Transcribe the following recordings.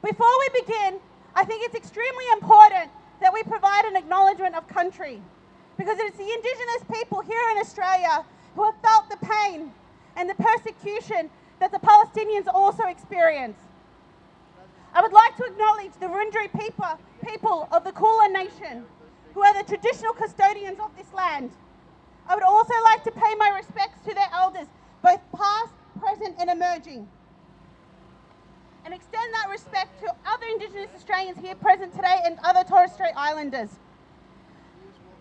Before we begin, I think it's extremely important that we provide an acknowledgement of country, because it's the Indigenous people here in Australia who have felt the pain and the persecution that the Palestinians also experience. I would like to acknowledge the Wurundjeri people of the Kulin Nation, who are the traditional custodians of this land. I would also like to pay my respects to their elders, both past, present and emerging, and extend that respect to other Indigenous Australians here present today and other Torres Strait Islanders.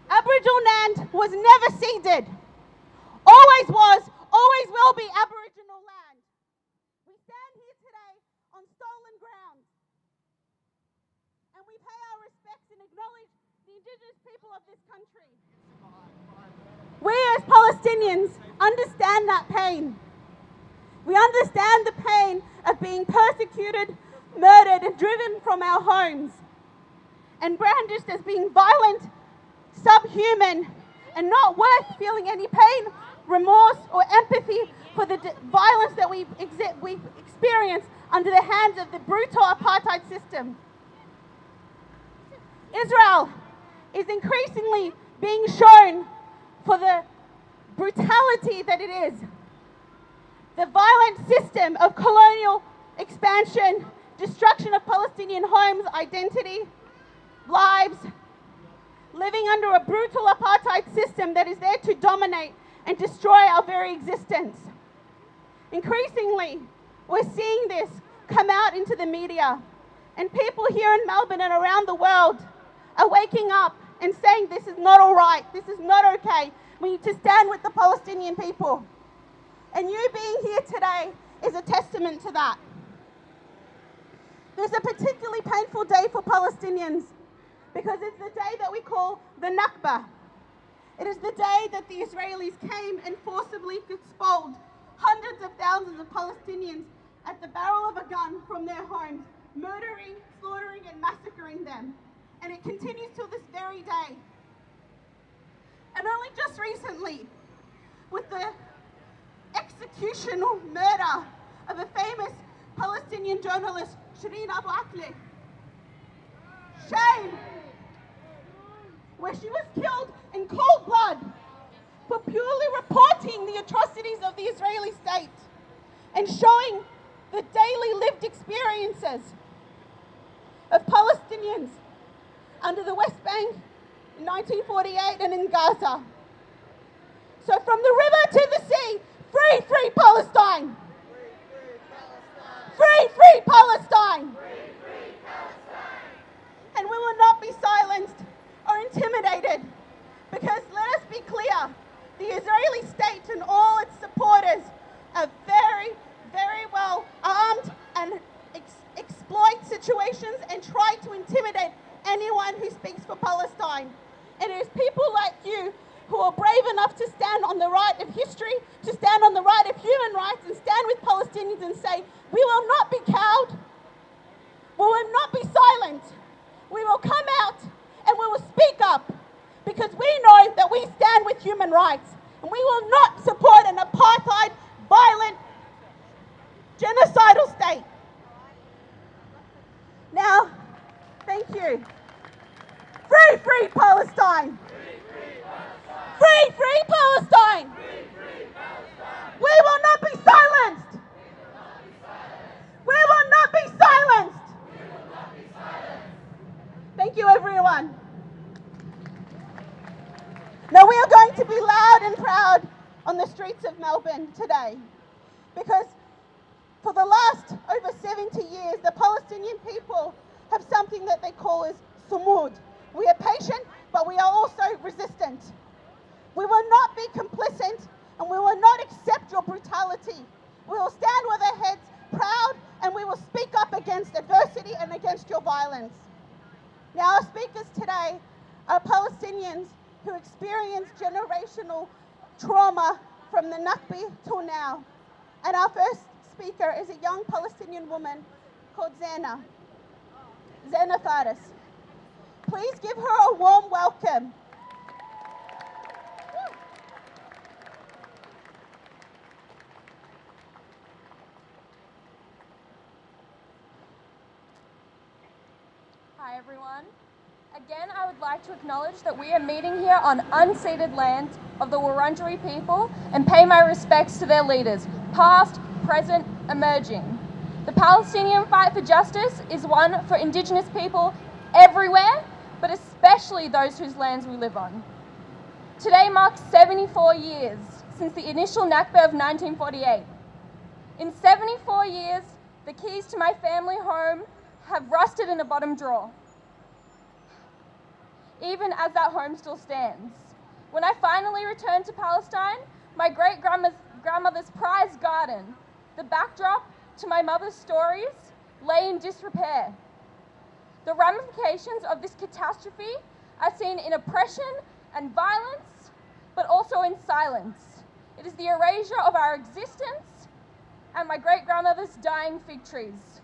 Aboriginal land was never ceded. Always was, always will be Aboriginal land. We stand here today on stolen ground, and we pay our respects and acknowledge the Indigenous people of this country. We as Palestinians understand that pain. We understand the pain of being persecuted, murdered and driven from our homes and brandished as being violent, subhuman and not worth feeling any pain, remorse or empathy for the violence that we've experienced under the hands of the brutal apartheid system. Israel is increasingly being shown for the brutality that it is. The violent system of colonial expansion, destruction of Palestinian homes, identity, lives, living under a brutal apartheid system that is there to dominate and destroy our very existence. Increasingly, we're seeing this come out into the media, and people here in Melbourne and around the world are waking up and saying this is not all right, this is not okay. We need to stand with the Palestinian people. And you being here today is a testament to that. This is a particularly painful day for Palestinians because it's the day that we call the Nakba. It is the day that the Israelis came and forcibly expelled hundreds of thousands of Palestinians at the barrel of a gun from their homes, murdering, slaughtering and massacring them. And it continues till this very day. And only just recently, with the executional murder of a famous Palestinian journalist, Shireen Abu Akleh, shame, where she was killed in cold blood for purely reporting the atrocities of the Israeli state and showing the daily lived experiences of Palestinians under the West Bank in 1948 and in Gaza. So from the river to the sea, free, free Palestine! Free, free Palestine! And we will not be silenced or intimidated, because let us be clear, the Israeli state and all its supporters are very, very well armed and exploit situations and try to intimidate anyone who speaks for Palestine. And it is people like you who are brave enough to stand on the right of history, to stand on the right of human rights and stand with Palestinians and say, we will not be cowed, we will not be silent, we will come out and we will speak up, because we know that we stand with human rights and we will not support an apartheid, violent, genocidal state. Now, thank you. Free, free Palestine! Free, free Palestine! We will not be silenced! We will not be silenced! Thank you, everyone. Now we are going to be loud and proud on the streets of Melbourne today, because for the last over 70 years, the Palestinian people have something that they call as sumud. We are patient, but we are also resistant. We will not be complicit and we will not accept your brutality. We will stand with our heads proud and we will speak up against adversity and against your violence. Now, our speakers today are Palestinians who experienced generational trauma from the Nakba till now. And our first speaker is a young Palestinian woman called Zana Faris. Please give her a warm welcome. Hi everyone. Again, I would like to acknowledge that we are meeting here on unceded land of the Wurundjeri people and pay my respects to their leaders, past, present, emerging. The Palestinian fight for justice is one for Indigenous people everywhere, but especially those whose lands we live on. Today marks 74 years since the initial Nakba of 1948. In 74 years, the keys to my family home have rusted in a bottom drawer, even as that home still stands. When I finally returned to Palestine, my great-grandmother's prized garden, the backdrop to my mother's stories, lay in disrepair. The ramifications of this catastrophe are seen in oppression and violence, but also in silence. It is the erasure of our existence and my great-grandmother's dying fig trees.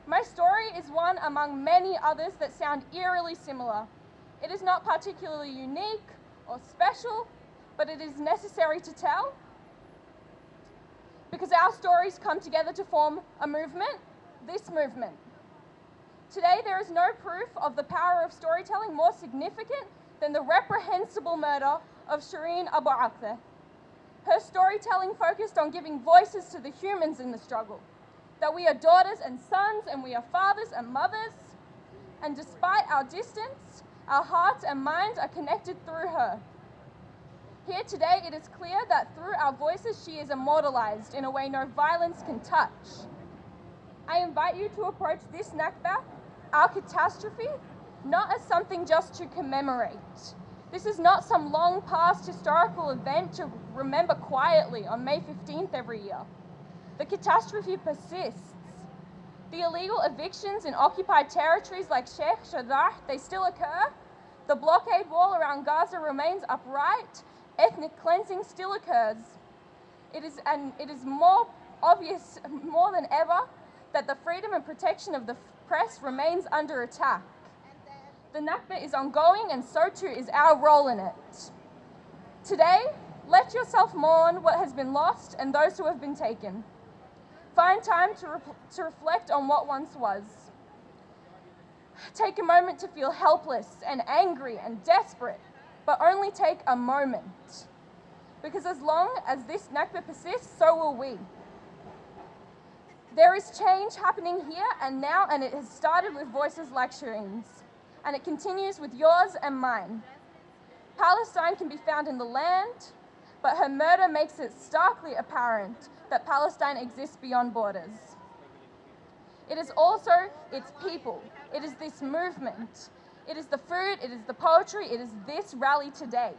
My story is one among many others that sound eerily similar. It is not particularly unique or special, but it is necessary to tell because our stories come together to form a movement, this movement. Today, there is no proof of the power of storytelling more significant than the reprehensible murder of Shireen Abu Akleh. Her storytelling focused on giving voices to the humans in the struggle, that we are daughters and sons, and we are fathers and mothers, and despite our distance, our hearts and minds are connected through her. Here today, it is clear that through our voices, she is immortalized in a way no violence can touch. I invite you to approach this Nakba, our catastrophe, not as something just to commemorate. This is not some long past historical event to remember quietly on May 15th every year. The catastrophe persists. The illegal evictions in occupied territories like Sheikh Jarrah, they still occur. The blockade wall around Gaza remains upright. Ethnic cleansing still occurs. It is more obvious more than ever that the freedom and protection of the press remains under attack. The Nakba is ongoing, and so too is our role in it. Today, let yourself mourn what has been lost and those who have been taken. Find time to reflect on what once was. Take a moment to feel helpless and angry and desperate, but only take a moment. Because as long as this Nakba persists, so will we. There is change happening here and now, and it has started with voices like Shireen's, and it continues with yours and mine. Palestine can be found in the land, but her murder makes it starkly apparent that Palestine exists beyond borders. It is also its people. It is this movement. It is the food, it is the poetry, it is this rally today.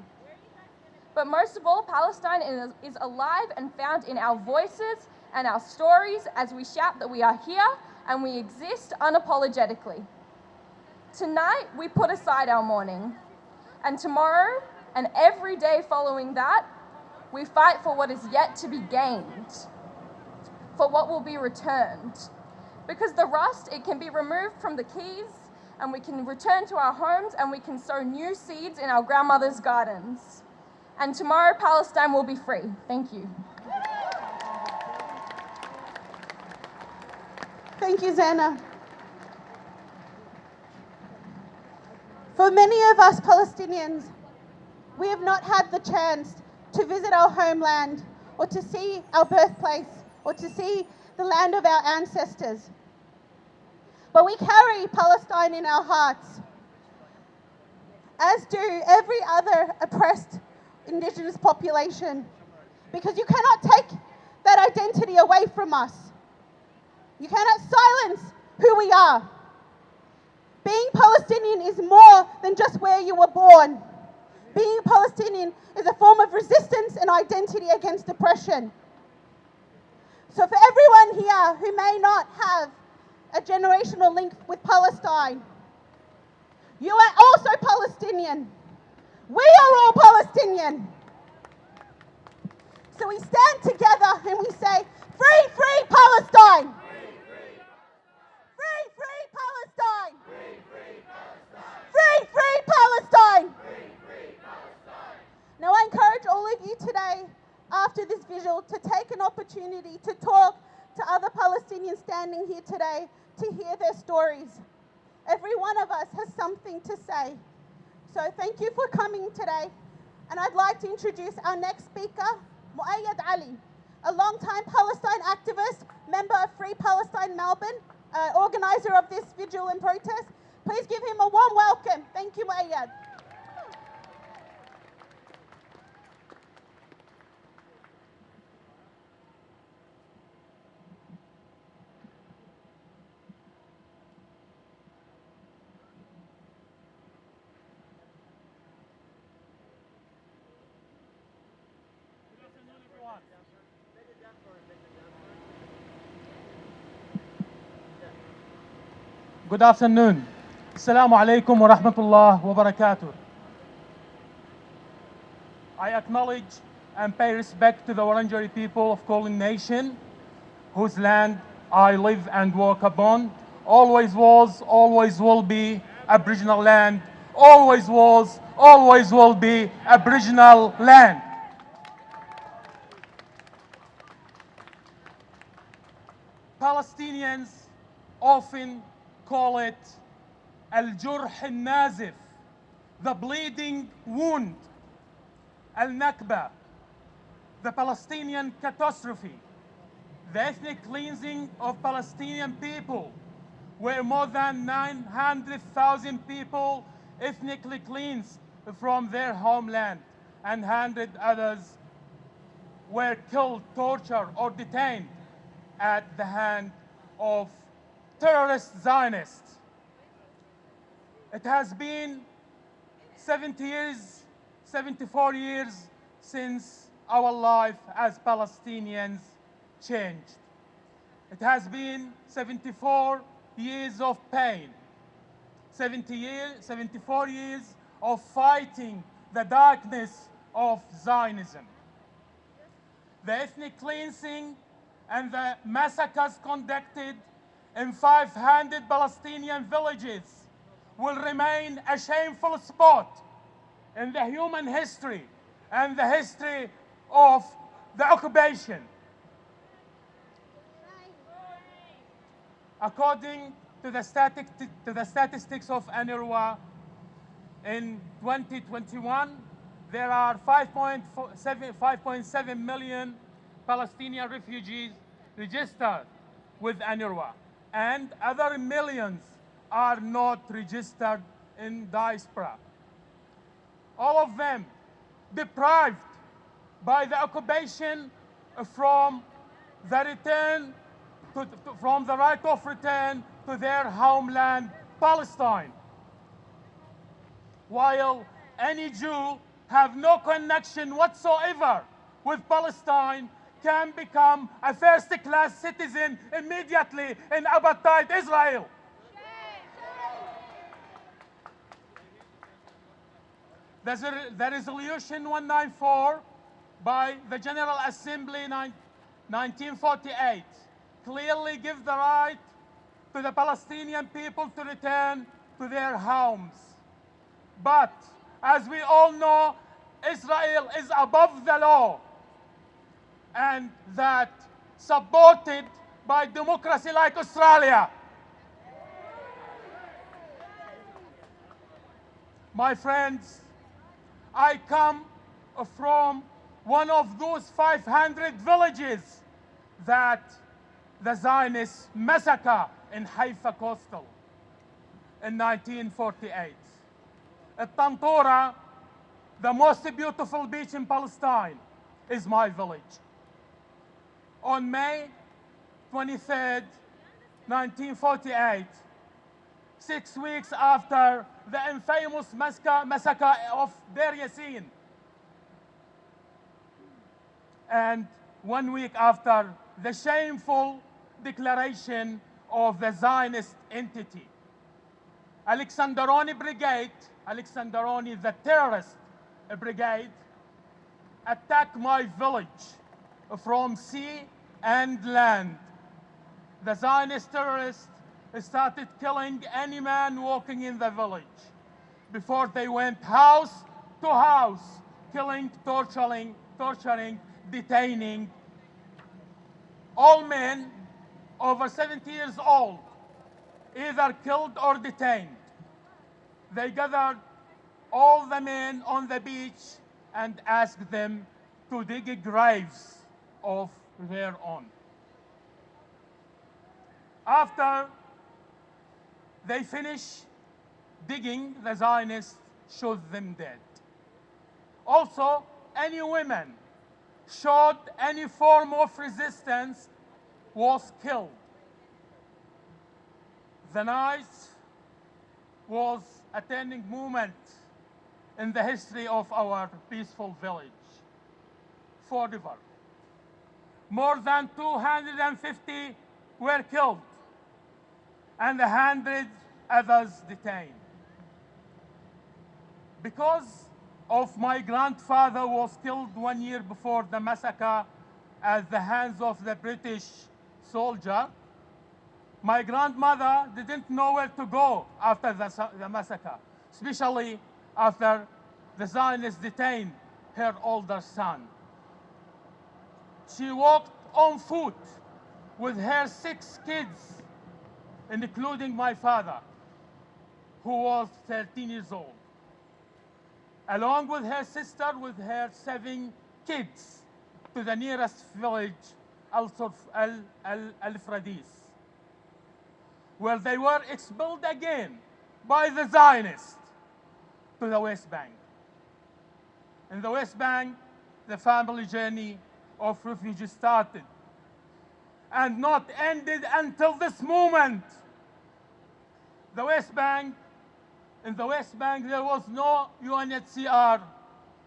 But most of all, Palestine is alive and found in our voices and our stories as we shout that we are here and we exist unapologetically. Tonight, we put aside our mourning, and tomorrow and every day following that, we fight for what is yet to be gained, for what will be returned. Because the rust, it can be removed from the keys, and we can return to our homes, and we can sow new seeds in our grandmother's gardens. And tomorrow, Palestine will be free. Thank you. Thank you, Zana. For many of us Palestinians, we have not had the chance to visit our homeland or to see our birthplace or to see the land of our ancestors. But we carry Palestine in our hearts, as do every other oppressed Indigenous population, because you cannot take that identity away from us. You cannot silence who we are. Being Palestinian is more than just where you were born. Being Palestinian is a form of resistance and identity against oppression. So for everyone here who may not have a generational link with Palestine, you are also Palestinian. We are all Palestinian. So we stand together and we say, free, free Palestine! Free, free Palestine! Free, free Palestine! Now I encourage all of you today, after this visual, to take an opportunity to talk to other Palestinians standing here today, to hear their stories. Every one of us has something to say. So thank you for coming today. And I'd like to introduce our next speaker, Muayyad Ali, a long-time Palestine activist, member of Free Palestine Melbourne, organizer of this vigil and protest. Please give him a warm welcome. Thank you, Muayyad. Good afternoon. Assalamu alaikum wa rahmatullah wa barakatuh. I acknowledge and pay respect to the Wurundjeri people of Kulin Nation, whose land I live and work upon. Always was, always will be Aboriginal land. Always was, always will be Aboriginal land. Palestinians often call it al-jurh al-nazif, the bleeding wound, al-Nakba, the Palestinian catastrophe, the ethnic cleansing of Palestinian people, where more than 900,000 people ethnically cleansed from their homeland and 100 others were killed, tortured, or detained at the hand of terrorist Zionists. It has been 74 years since our life as Palestinians changed. It has been 74 years of pain, 74 years of fighting the darkness of Zionism. The ethnic cleansing and the massacres conducted in 500 Palestinian villages will remain a shameful spot in the human history and the history of the occupation. According to the statistics of UNRWA, in 2021, there are 5.7 million Palestinian refugees registered with UNRWA, and other millions are not registered in diaspora. All of them deprived by the occupation from the right of return to their homeland, Palestine. While any Jew have no connection whatsoever with Palestine can become a first-class citizen immediately in apartheid Israel. The resolution 194 by the General Assembly 1948 clearly gives the right to the Palestinian people to return to their homes. But as we all know, Israel is above the law, and that supported by democracy like Australia. My friends, I come from one of those 500 villages that the Zionists massacre in Haifa Coastal in 1948. At Tantura, the most beautiful beach in Palestine, is my village. On May 23rd, 1948, 6 weeks after the infamous massacre of Deir Yassin, and 1 week after the shameful declaration of the Zionist entity, Alexanderoni Brigade, Alexanderoni, the terrorist brigade, attacked my village from sea and land. The Zionist terrorists started killing any man walking in the village. Before they went house to house, killing, torturing, detaining all men over 70 years old either killed or detained. They gathered all the men on the beach and asked them to dig graves of their own. After they finished digging, the Zionists shot them dead. Also, any women showed any form of resistance was killed. The night was a turning moment in the history of our peaceful village. Forever. More than 250 were killed and 100 others detained. Because of my grandfather was killed 1 year before the massacre at the hands of the British soldier, my grandmother didn't know where to go after the massacre, especially after the Zionists detained her older son. She walked on foot with her 6 kids, including my father, who was 13 years old, along with her sister with her 7 kids to the nearest village, Al-Fradis, where they were expelled again by the Zionists to the West Bank. In the West Bank, the family journey of refugees started and not ended until this moment. In the West Bank, there was no UNHCR,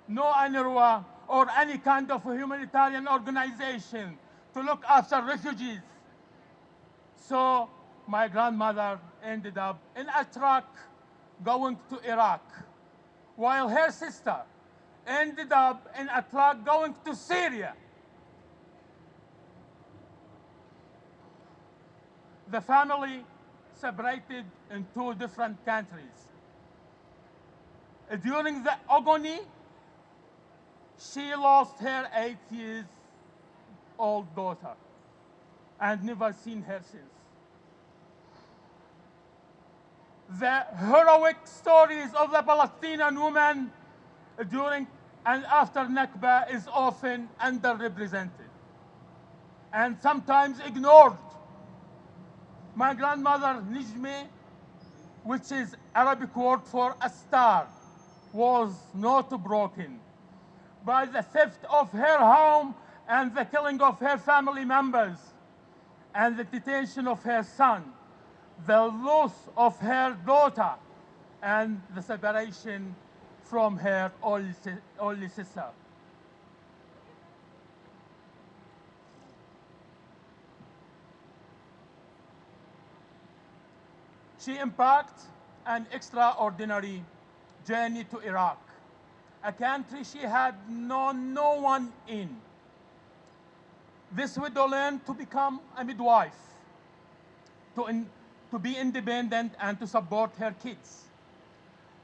no UNRWA, or any kind of humanitarian organization to look after refugees. So my grandmother ended up in a truck going to Iraq, while her sister ended up in a truck going to Syria. The family separated in 2 different countries. During the agony, she lost her 8-year-old daughter and never seen her since. The heroic stories of the Palestinian women during and after Nakba is often underrepresented and sometimes ignored. My grandmother, Nijme, which is Arabic word for a star, was not broken by the theft of her home and the killing of her family members and the detention of her son, the loss of her daughter, and the separation from her only sister. She embarked an extraordinary journey to Iraq, a country she had known no one in. This widow learned to become a midwife, to be independent and to support her kids.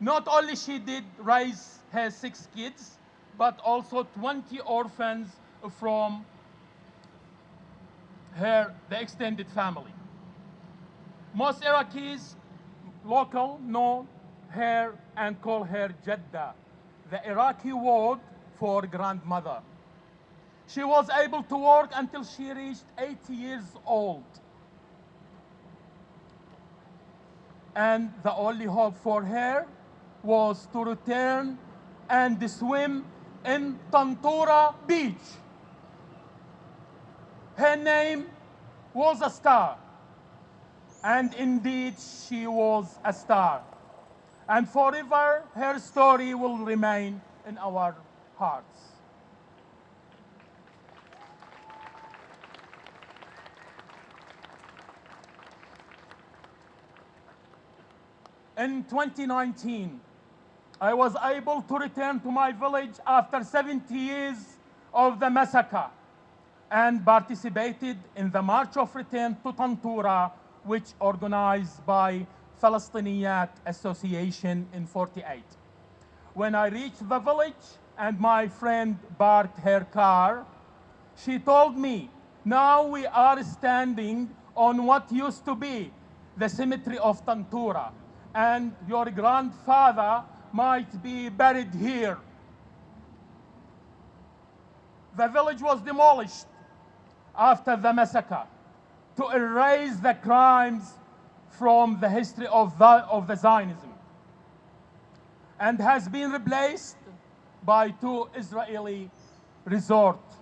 Not only she did raise her 6 kids, but also 20 orphans from the extended family. Most Iraqis local know her and call her Jadda, the Iraqi word for grandmother. She was able to work until she reached 80 years old. And the only hope for her was to return and swim in Tantura Beach. Her name was a star. And indeed, she was a star. And forever, her story will remain in our hearts. In 2019, I was able to return to my village after 70 years of the massacre and participated in the March of Return to Tantura, which organized by Palestinian Association in 48. When I reached the village and my friend parked her car, she told me, now we are standing on what used to be the cemetery of Tantura, and your grandfather might be buried here. The village was demolished after the massacre to erase the crimes from the history of the Zionism, and has been replaced by two Israeli resorts,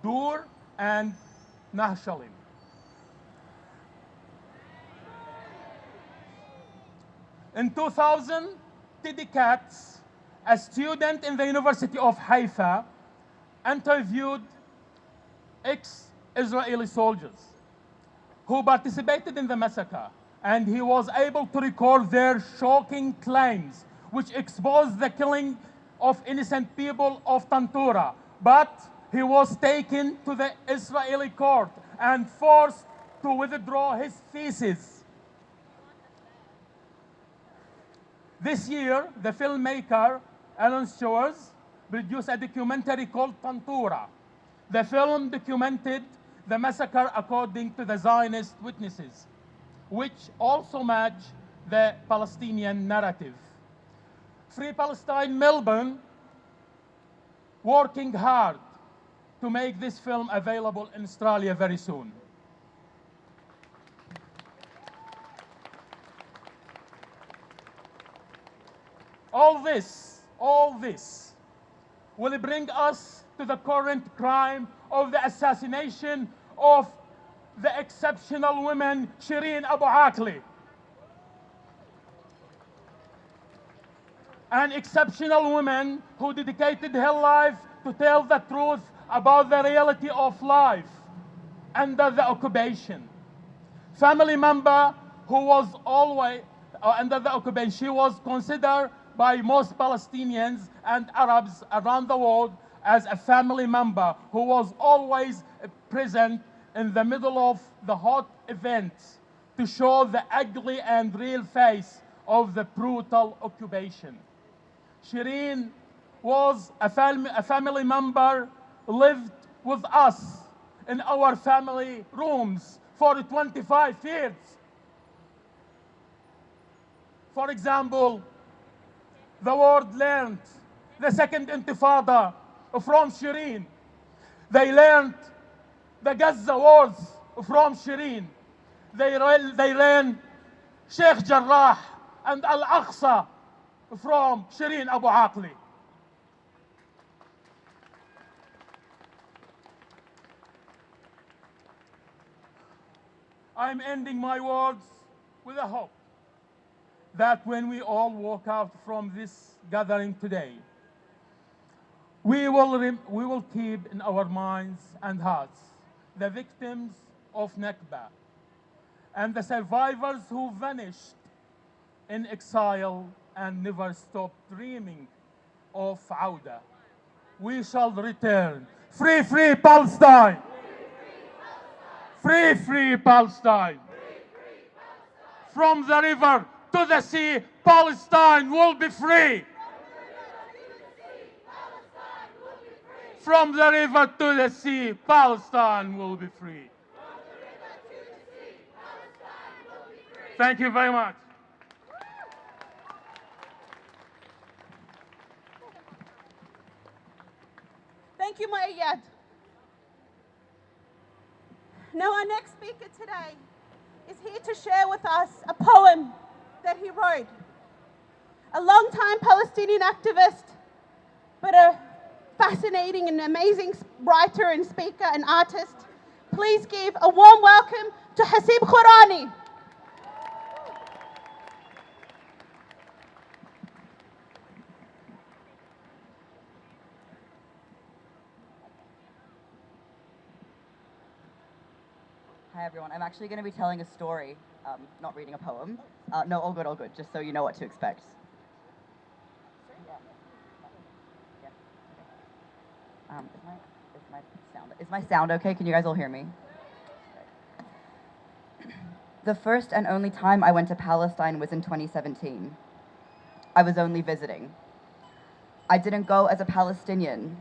Dur and Nahshalim. In 2000, Teddy Katz, a student in the University of Haifa, interviewed ex-Israeli soldiers who participated in the massacre, and he was able to record their shocking claims, which exposed the killing of innocent people of Tantura. But he was taken to the Israeli court and forced to withdraw his thesis. This year, the filmmaker Alan Shores produced a documentary called Tantura. The film documented the massacre according to the Zionist witnesses, which also match the Palestinian narrative. Free Palestine Melbourne working hard to make this film available in Australia very soon. All this will bring us to the current crime of the assassination of the exceptional woman Shireen Abu Akleh. An exceptional woman who dedicated her life to tell the truth about the reality of life under the occupation. Family member who was always under the occupation. She was considered by most Palestinians and Arabs around the world as a family member who was always present in the middle of the hot events to show the ugly and real face of the brutal occupation. Shireen was a family member, lived with us in our family rooms for 25 years. For example, the world learned the Second Intifada from Shireen. They learned the Gaza wars from Shireen. They learned Sheikh Jarrah and Al-Aqsa from Shireen Abu Akleh. I'm ending my words with a hope that when we all walk out from this gathering today, we will keep in our minds and hearts the victims of Nakba and the survivors who vanished in exile and never stopped dreaming of Auda. We shall return. Free, free Palestine! Free, free Palestine! From the river to the sea, Palestine will be free! From the river to the sea, Palestine will be free. Thank you very much. Thank you, Muayyad. Now our next speaker today is here to share with us a poem that he wrote. A long-time Palestinian activist, but a fascinating and amazing writer and speaker and artist. Please give a warm welcome to Hasib Khurani. Hi everyone, I'm actually going to be telling a story, not reading a poem. No, all good, just so you know what to expect. Is my sound okay? Can you guys all hear me? The first and only time I went to Palestine was in 2017. I was only visiting. I didn't go as a Palestinian.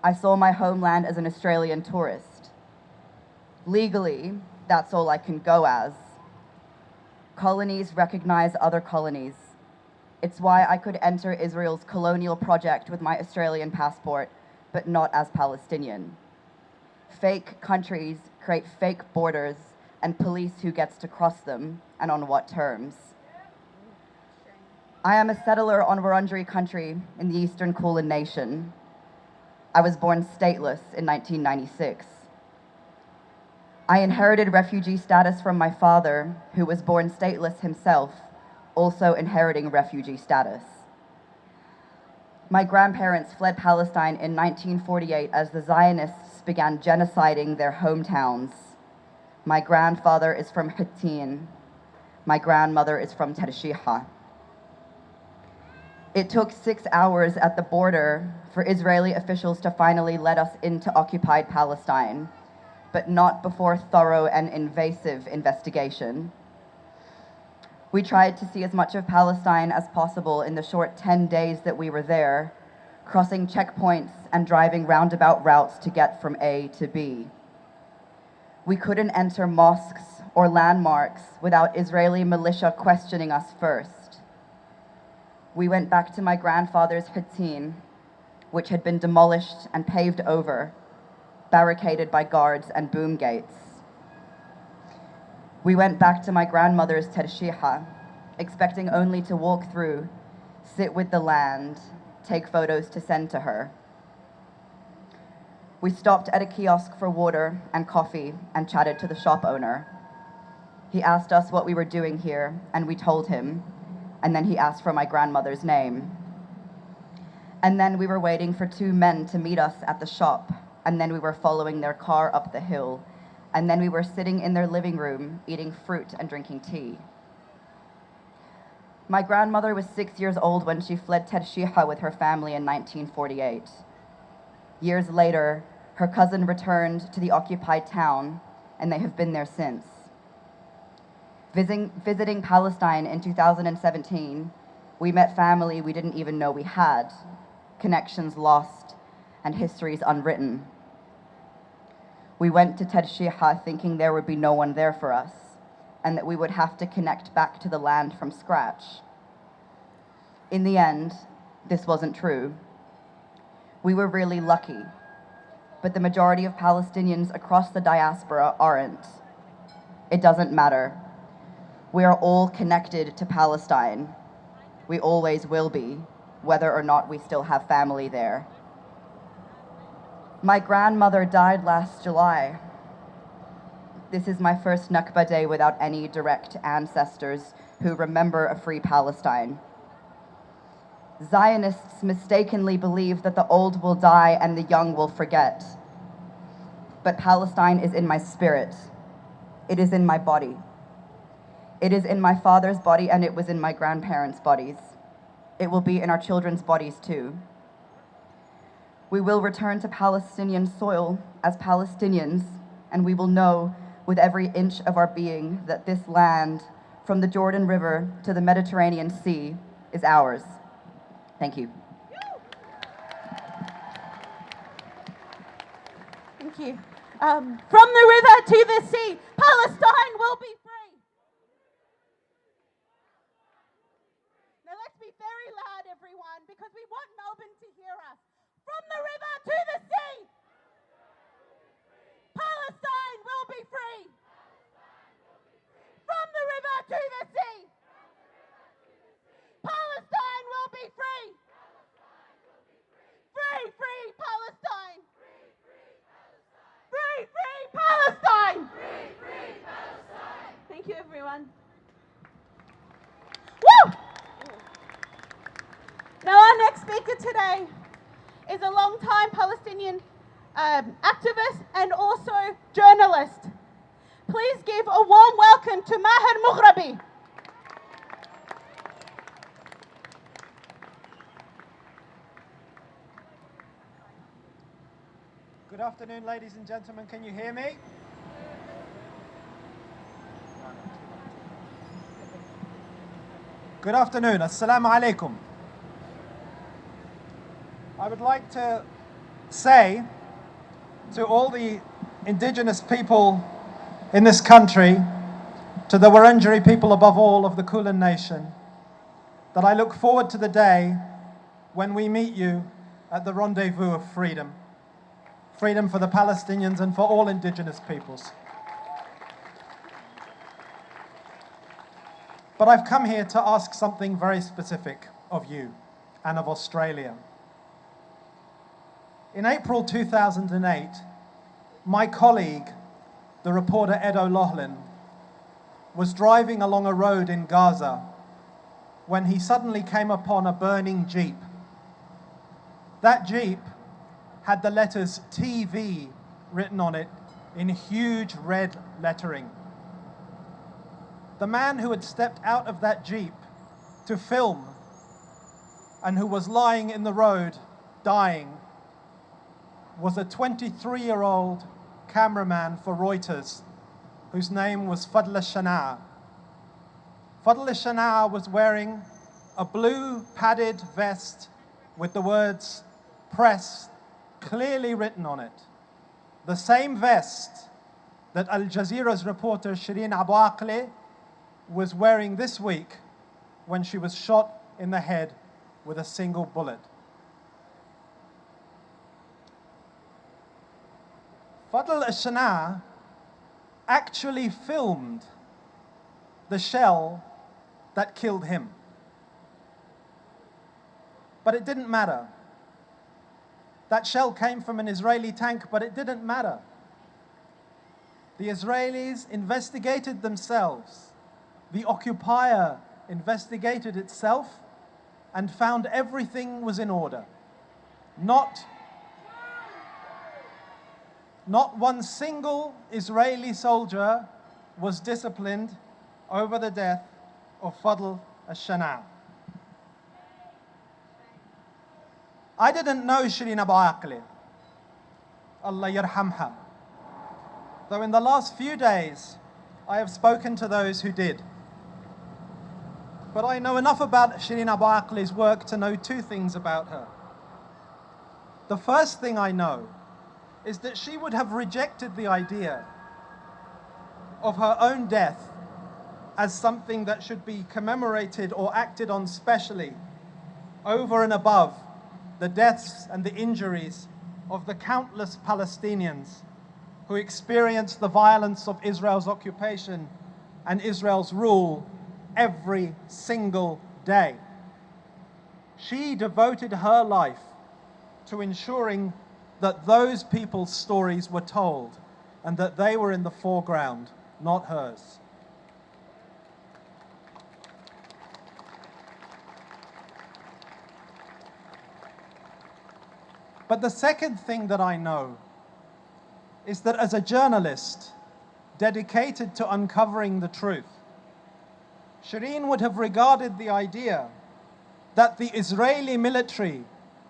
I saw my homeland as an Australian tourist. Legally, that's all I can go as. Colonies recognize other colonies. It's why I could enter Israel's colonial project with my Australian passport, but not as Palestinian. Fake countries create fake borders and police who gets to cross them and on what terms. I am a settler on Wurundjeri country in the Eastern Kulin Nation. I was born stateless in 1996. I inherited refugee status from my father, who was born stateless himself, also inheriting refugee status. My grandparents fled Palestine in 1948 as the Zionists began genociding their hometowns. My grandfather is from Hittin. My grandmother is from Tarshiha. It took 6 hours at the border for Israeli officials to finally let us into occupied Palestine, but not before thorough and invasive investigation. We tried to see as much of Palestine as possible in the short 10 days that we were there, crossing checkpoints and driving roundabout routes to get from A to B. We couldn't enter mosques or landmarks without Israeli militia questioning us first. We went back to my grandfather's Hittin, which had been demolished and paved over, barricaded by guards and boom gates. We went back to my grandmother's Tarshiha, expecting only to walk through, sit with the land, take photos to send to her. We stopped at a kiosk for water and coffee and chatted to the shop owner. He asked us what we were doing here, and we told him, and then he asked for my grandmother's name. And then we were waiting for 2 men to meet us at the shop, and then we were following their car up the hill, and then we were sitting in their living room eating fruit and drinking tea. My grandmother was 6 years old when she fled Tarshiha with her family in 1948. Years later, her cousin returned to the occupied town, and they have been there since. Visiting Palestine in 2017, we met family we didn't even know we had, connections lost, and histories unwritten. We went to Tarshiha thinking there would be no one there for us, and that we would have to connect back to the land from scratch. In the end, this wasn't true. We were really lucky, but the majority of Palestinians across the diaspora aren't. It doesn't matter. We are all connected to Palestine. We always will be, whether or not we still have family there. My grandmother died last July. This is my first Nakba day without any direct ancestors who remember a free Palestine. Zionists mistakenly believe that the old will die and the young will forget. But Palestine is in my spirit. It is in my body. It is in my father's body, and it was in my grandparents' bodies. It will be in our children's bodies too. We will return to Palestinian soil as Palestinians, and we will know with every inch of our being that this land, from the Jordan River to the Mediterranean Sea, is ours. Thank you. Thank you. From the river to the sea, Palestine will be free. Now let's be very loud, everyone, because we want Melbourne to hear us. From the river to the sea, Palestine will be free. From the river to the sea, Palestine will be free. Free, free Palestine. Free, free Palestine. Free, free Palestine. Thank you, everyone. Woo! Now our next speaker today is a long-time Palestinian activist and also journalist. Please give a warm welcome to Maher Mughrabi. Good afternoon, ladies and gentlemen. Can you hear me? Good afternoon. Assalamu alaikum. I would like to say to all the indigenous people in this country to the Wurundjeri people above all of the Kulin Nation, that I look forward to the day when we meet you at the rendezvous of freedom. Freedom for the Palestinians and for all indigenous peoples. But I've come here to ask something very specific of you and of Australia. In April 2008, my colleague, the reporter Ed O'Loughlin, was driving along a road in Gaza when he suddenly came upon a burning Jeep. That Jeep had the letters TV written on it in huge red lettering. The man who had stepped out of that Jeep to film and who was lying in the road dying was a 23-year-old cameraman for Reuters whose name was Fadl al-Shana'a. Fadl al-Shana'a was wearing a blue padded vest with the words press clearly written on it. The same vest that Al Jazeera's reporter Shireen Abu Akleh was wearing this week when she was shot in the head with a single bullet. Fadl al-Shana'a actually filmed the shell that killed him. But it didn't matter. That shell came from an Israeli tank, but it didn't matter. The Israelis investigated themselves. The occupier investigated itself and found everything was in order. Not one single Israeli soldier was disciplined over the death of Fadl al-Shana'a. I didn't know Shireen Abu Akleh, Allah yarhamha, though in the last few days I have spoken to those who did. But I know enough about Shireen Abu Akleh's work to know two things about her. The first thing I know is that she would have rejected the idea of her own death as something that should be commemorated or acted on specially over and above the deaths and the injuries of the countless Palestinians who experienced the violence of Israel's occupation and Israel's rule every single day. She devoted her life to ensuring that those people's stories were told and that they were in the foreground, not hers. But the second thing that I know is that as a journalist dedicated to uncovering the truth, Shireen would have regarded the idea that the Israeli military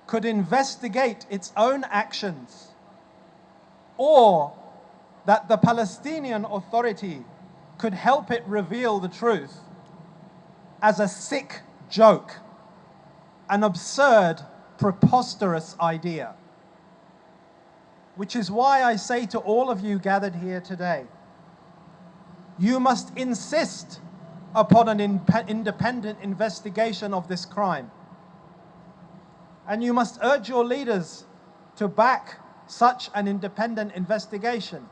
could investigate its own actions, or that the Palestinian Authority could help it reveal the truth, as a sick joke, an absurd, preposterous idea. Which is why I say to all of you gathered here today, you must insist upon an independent investigation of this crime. And you must urge your leaders to back such an independent investigation.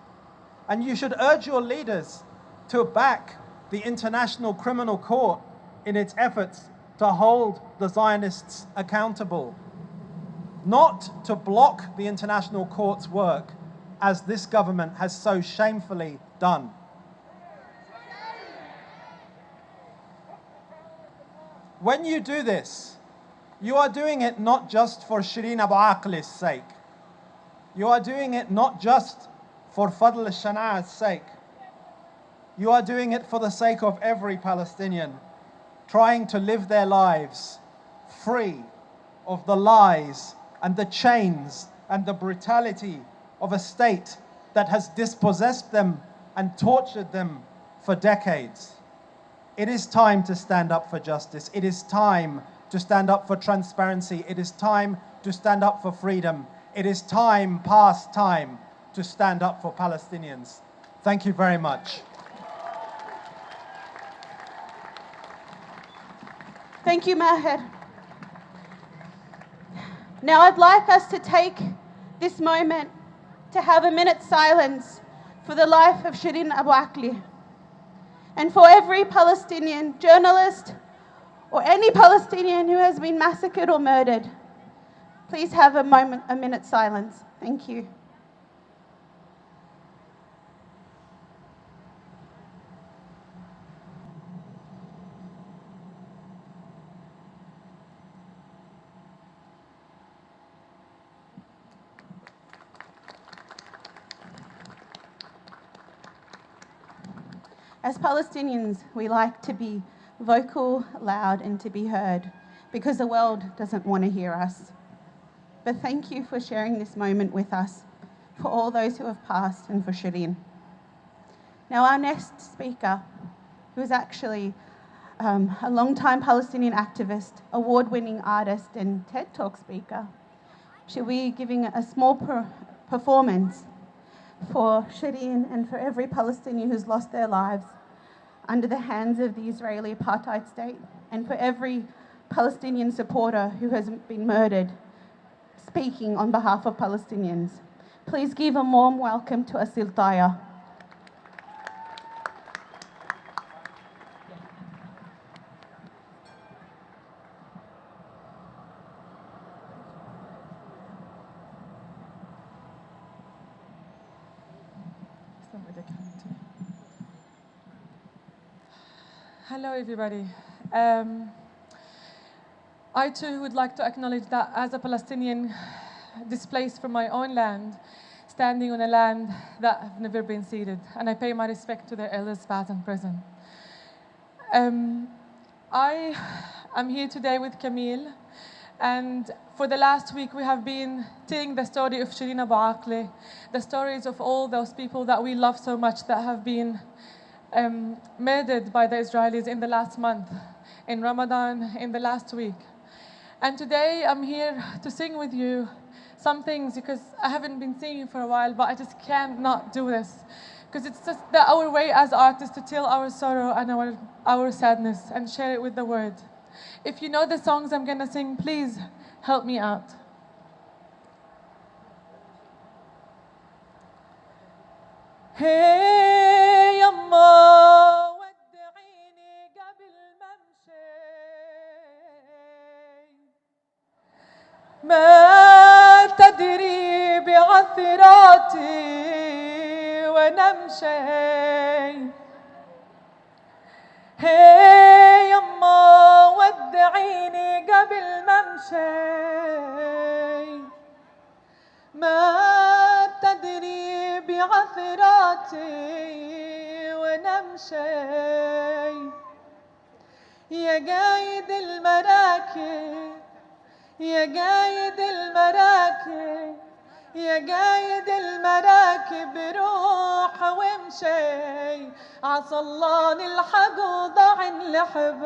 And you should urge your leaders to back the International Criminal Court in its efforts to hold the Zionists accountable. Not to block the International Court's work, as this government has so shamefully done. When you do this, you are doing it not just for Shireen Abu Akleh's sake. You are doing it not just for Fadl al-Shana'a's sake. You are doing it for the sake of every Palestinian trying to live their lives free of the lies and the chains and the brutality of a state that has dispossessed them and tortured them for decades. It is time to stand up for justice. It is time to stand up for transparency. It is time to stand up for freedom. It is time, past time, to stand up for Palestinians. Thank you very much. Thank you, Maher. Now I'd like us to take this moment to have a minute's silence for the life of Shireen Abu Akleh and for every Palestinian journalist or any Palestinian who has been massacred or murdered. Please have a minute's silence. Thank you. As Palestinians, we like to be vocal, loud, and to be heard because the world doesn't want to hear us. But thank you for sharing this moment with us, for all those who have passed, and for Shireen. Now, our next speaker, who is actually a long-time Palestinian activist, award-winning artist, and TED Talk speaker, she'll be giving a small performance for Shireen and for every Palestinian who's lost their lives under the hands of the Israeli apartheid state, and for every Palestinian supporter who has been murdered, speaking on behalf of Palestinians. Please give a warm welcome to Asil Taya. Hello, everybody. I too would like to acknowledge that as a Palestinian displaced from my own land, standing on a land that have never been ceded, and I pay my respect to their elders past and present. I am here today with Camille, and for the last week we have been telling the story of Shireen Abu Akleh, the stories of all those people that we love so much that have been murdered by the Israelis in the last month, in Ramadan, in the last week. And today I'm here to sing with you some things because I haven't been singing for a while, but I just can't not do this. Because it's just our way as artists to tell our sorrow and our sadness and share it with the world. If you know the songs I'm gonna sing, please help me out. Hey, yamma, ودعيني قبل ما امشي ما تدري بعثراتي ونمشي هي يما ودعيني قبل ما امشي ما تدري بعثراتي ونمشي يا قايد المراكب يا قايد المراكب يا قايد المراكب روح وامشي عسى الله نلحق وضع الحباب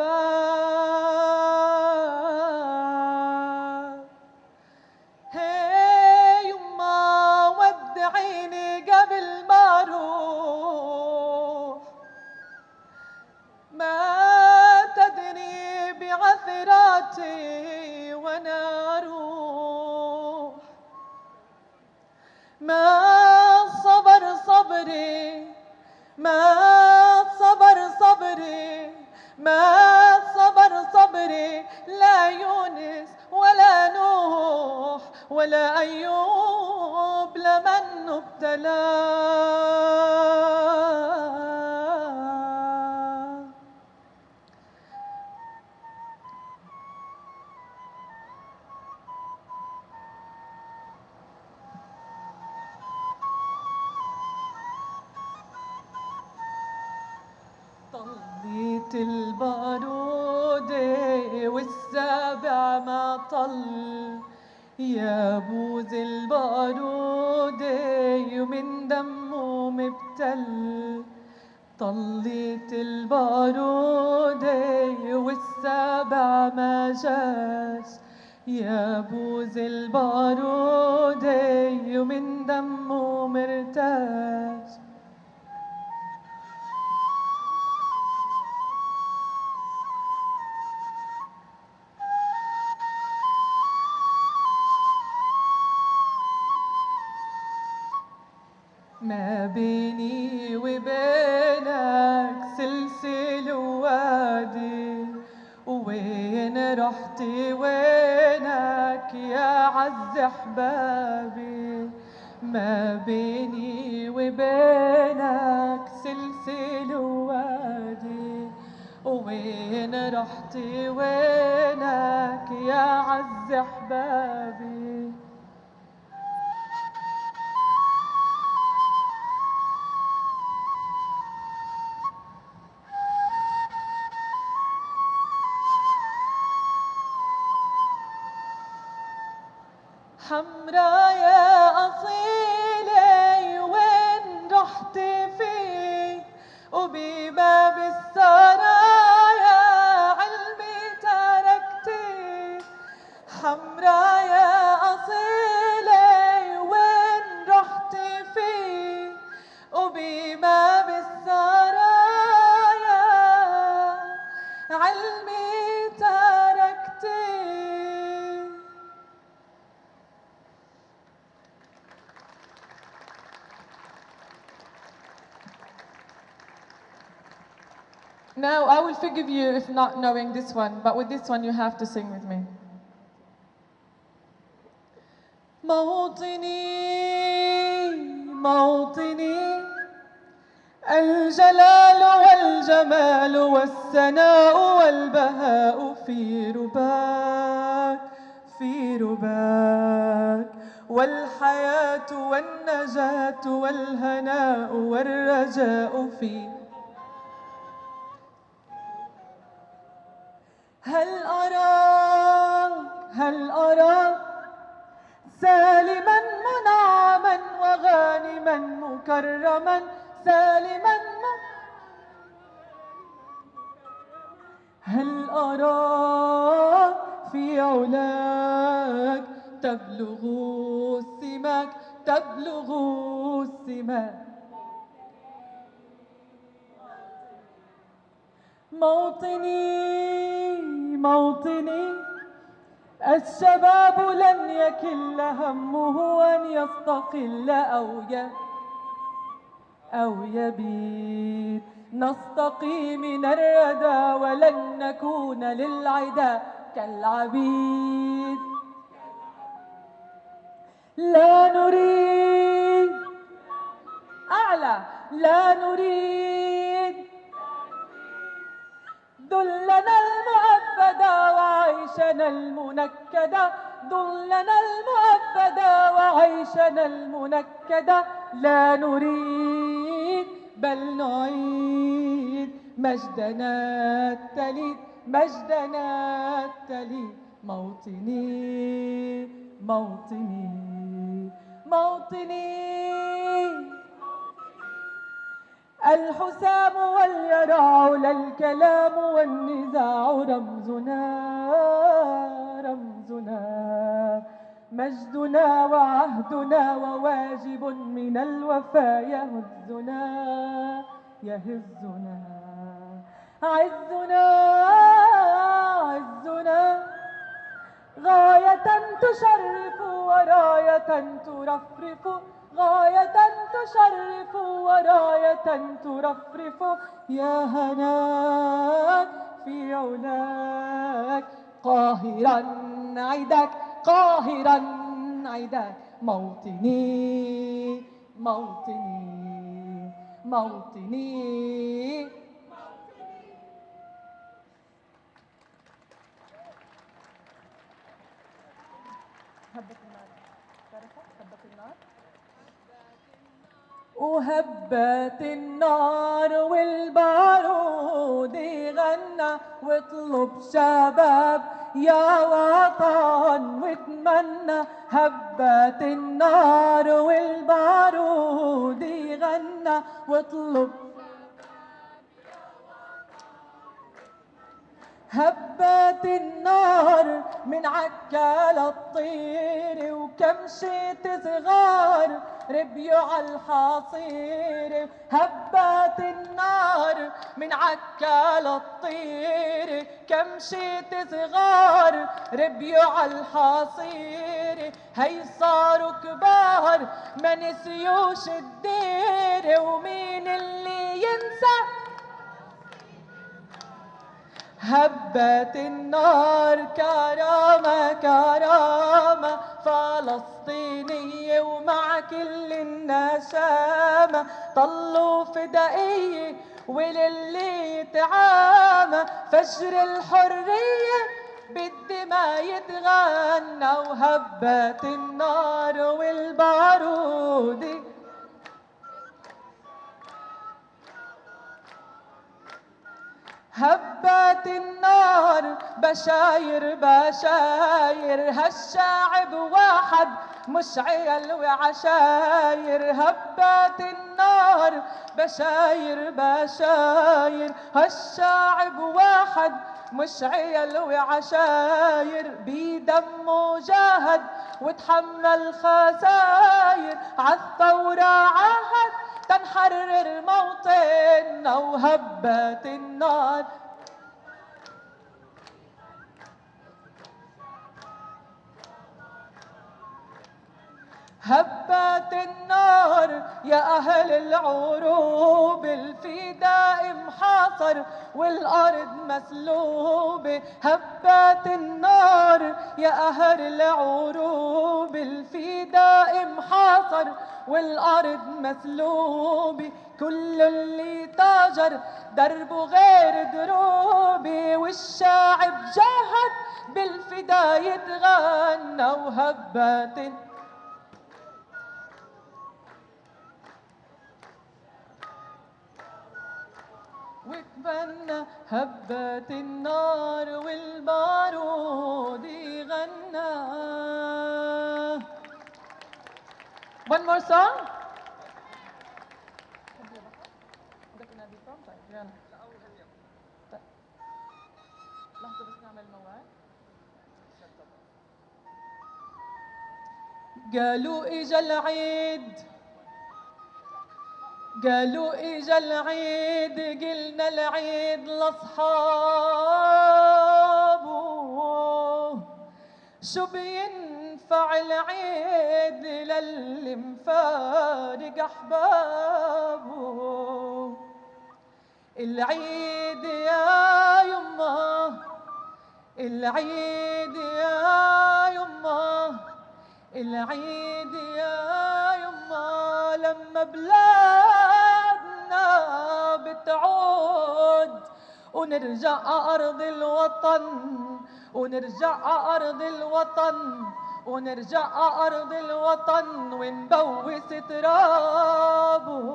هي يما ودعيني قبل ما اروح ما تدري بعثراتي وانا اروح ما صبر صبري ما صبر صبري ما صبر صبري لا يونس ولا نوح ولا أيوب لمن ابتلى طليت البارود والسابع ما طل يا بوز البارود ومن دمه مبتل طليت البارود والسابع ما جاش يا بوز البارود ومن دمه مرتاش ما بيني وبينك سلسلة ووادي، وين رحتي وينك يا عز أحبابي؟ ما بيني وبينك سلسلة ووادي، وين رحتي وينك يا عز أحبابي؟ حمرا يا أصيلة وين رحتي فيه؟ وبباب السرايا علمي تركتي. حمرا يا أصيلة وين رحتي فيه؟ وبباب السرايا علمي تركتي. Now, I will forgive you if not knowing this one, but with this one you have to sing with me. موطني موطني الجلال والجمال والسناء والبهاء في رباك في رباك، والحياة والنجاة والهناء والرجاء في. هل أراك سالما منعما وغانما مكرما، سالما هل أراك في علاك تبلغ السماك تبلغ السماك. موطني الشباب لن يكل همه أن يستقل أو يبيد، نستقي من الردى ولن نكون للعدا كالعبيد. لا نريد أعلى، لا نريد ذلنا المؤبدا وعيشنا المنكدا، ذلنا المؤبدا وعيشنا المنكدا. لا نريد بل نعيد مجدنا التليد، مجدنا التليد. موطني الحسام واليرع لا الكلام والنزاع رمزنا مجدنا وعهدنا وواجب من الوفاء يهزنا عزنا غاية تشرف وراية ترفرف، غاية تشرف وراية ترفرف. يا هناك في علاك قاهرا عيدك قاهرا عيدك. موطني وهبت النار والبارود غنى واطلب شباب يا وطن واتمنى. هبت النار والبارود غنى واطلب. هبت النار من عكال الطير وكمشة صغار ربيوا عالحصير، هبت النار من عكا للطير، كم شيت صغار ربيوا عالحصير، هي صاروا كبار ما نسيوش الدير، ومين اللي ينسى هبت النار كرامة كرامة فلسطينية ومع كل النشامة، طلوا فدائية وللي يتعامى، فجر الحرية بالدماء يتغنى، وهبت النار والبارود هبت النار بشاير بشاير، هالشعب واحد مش عيال وعشاير، هبت النار بشاير بشاير، هالشعب واحد مش عيال وعشاير، بدمه جاهد وتحمل خساير، عالثورة عهد تنحرر موطننا، وهبت النار هبت النار يا أهل العروب، الفداء محاصر والأرض مسلوبة، هبت النار يا أهل العروب، الفداء محاصر والأرض مسلوبة، كل اللي تاجر دربه غير دروبي، والشعب جاهد بالفداء يتغنى، وهبت وتبنى، هبت النار والبارود يغنى. One more song. لحظة بس نعمل موال. قالوا إجا العيد، قالوا إجا العيد، قلنا العيد لأصحابه، شو بينفع العيد للي مفارق أحبابه، العيد يا يمه، العيد يا يمه، العيد يا يمه، لما بلادنا بتعود ونرجع أرض الوطن، ونرجع أرض الوطن، ونرجع أرض الوطن ونبوس ترابه.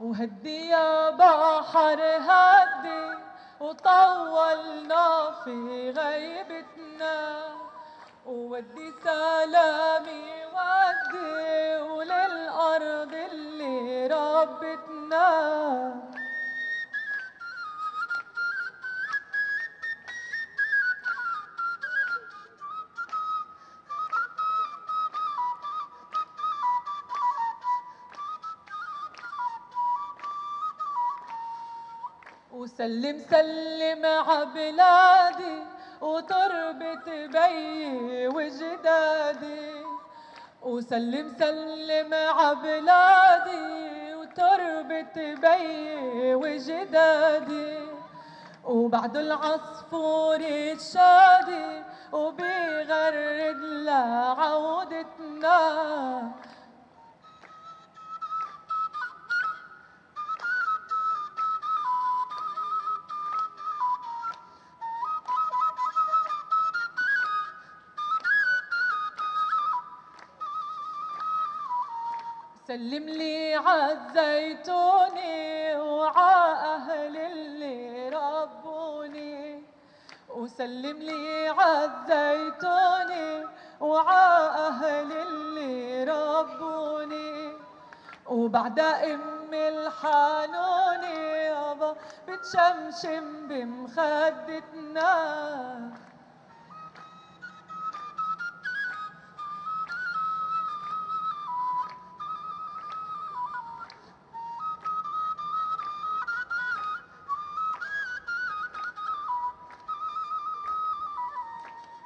وهدي يا بحر هدي وطولنا في غيبتنا، وودي سلامي ودي وللأرض اللي ربتنا، وسلم سلم عبلادي وتربة بي وجدادي، وسلم سلم عبلادي وتربة بي وجدادي، وبعد العصفور الشادي وبيغرد لعودتنا، سلم لي عالزيتوني وعا أهل اللي ربوني، وسلم لي عالزيتوني وعا أهل اللي ربوني وبعد أمي الحنوني يابا بتشمشم بمخدتنا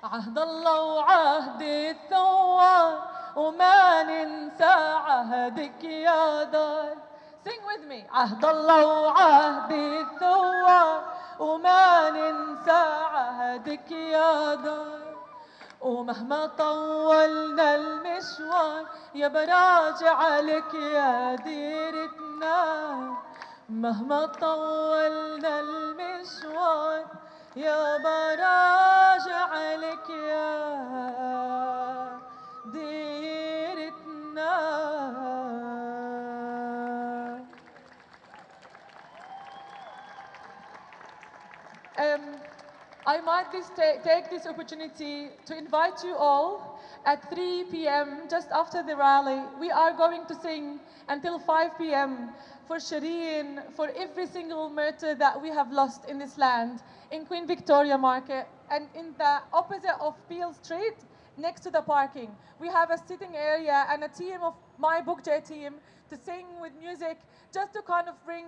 عهد الله وعهد الثوار وما ننسى عهدك يا دار. Sing with me. عهد الله وعهد الثوار وما ننسى عهدك يا دار. ومهما طولنا المشوار يا براجع لك يا ديرتنا. مهما طولنا المشوار يا براجع لك يا ديرتنا. I might take this opportunity to invite you all at 3 p.m. just after the rally. We are going to sing until 5 p.m. for Shireen, for every single martyr that we have lost in this land, in Queen Victoria Market, and in the opposite of Peel Street, next to the parking. We have a sitting area and a team of my Book J team to sing with music, just to kind of bring,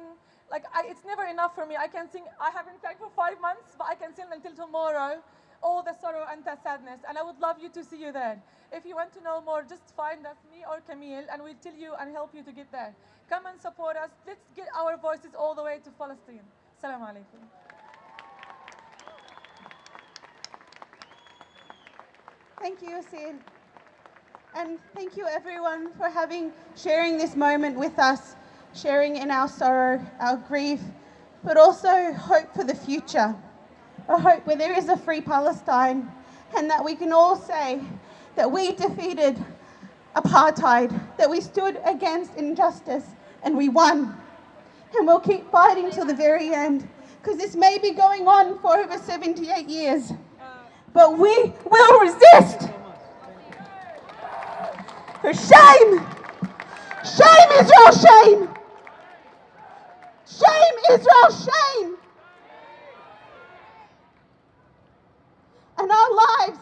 it's never enough for me. I can sing, I haven't sang for 5 months, but I can sing until tomorrow, all the sorrow and the sadness, and I would love you to see you there. If you want to know more, just find us, me or Camille, and we'll tell you and help you to get there. Come and support us. Let's get our voices all the way to Palestine. Assalamu alaikum. Thank you, Yasin. And thank you everyone for sharing this moment with us, sharing in our sorrow, our grief, but also hope for the future. A hope where there is a free Palestine, and that we can all say that we defeated apartheid, that we stood against injustice and we won. And we'll keep fighting till the very end, because this may be going on for over 78 years, but we will resist. For shame! Shame, Israel, shame! Shame, Israel, shame! And our lives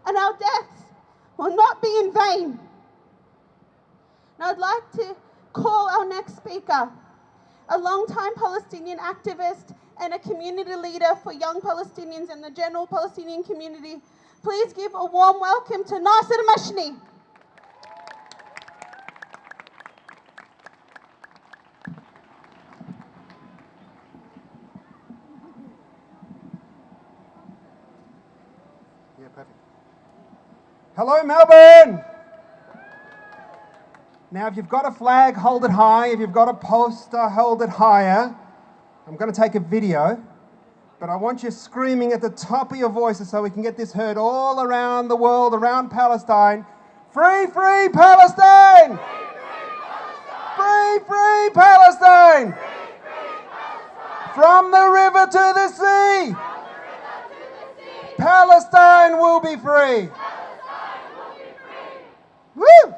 and our deaths will not be in vain. And I'd like to call our next speaker, a long-time Palestinian activist and a community leader for young Palestinians and the general Palestinian community. Please give a warm welcome to Nasser Mashni. Yeah, perfect. Hello, Melbourne! Now, if you've got a flag, hold it high. If you've got a poster, hold it higher. I'm going to take a video, but I want you screaming at the top of your voices so we can get this heard all around the world, around Palestine. Free, free Palestine! Free, free Palestine! From the river to the sea! Palestine will be free! Woo!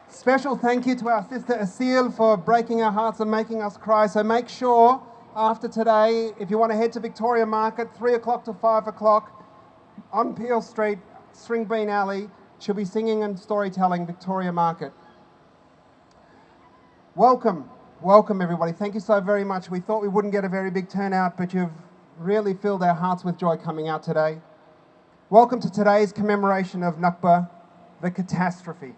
Special thank you to our sister Asil for breaking our hearts and making us cry. So make sure after today, if you want to head to Victoria Market, 3 o'clock to 5 o'clock on Peel Street, Stringbean Alley, she'll be singing and storytelling Victoria Market. Welcome, welcome everybody. Thank you so very much. We thought we wouldn't get a very big turnout, but you've really filled our hearts with joy coming out today. Welcome to today's commemoration of Nakba, the catastrophe.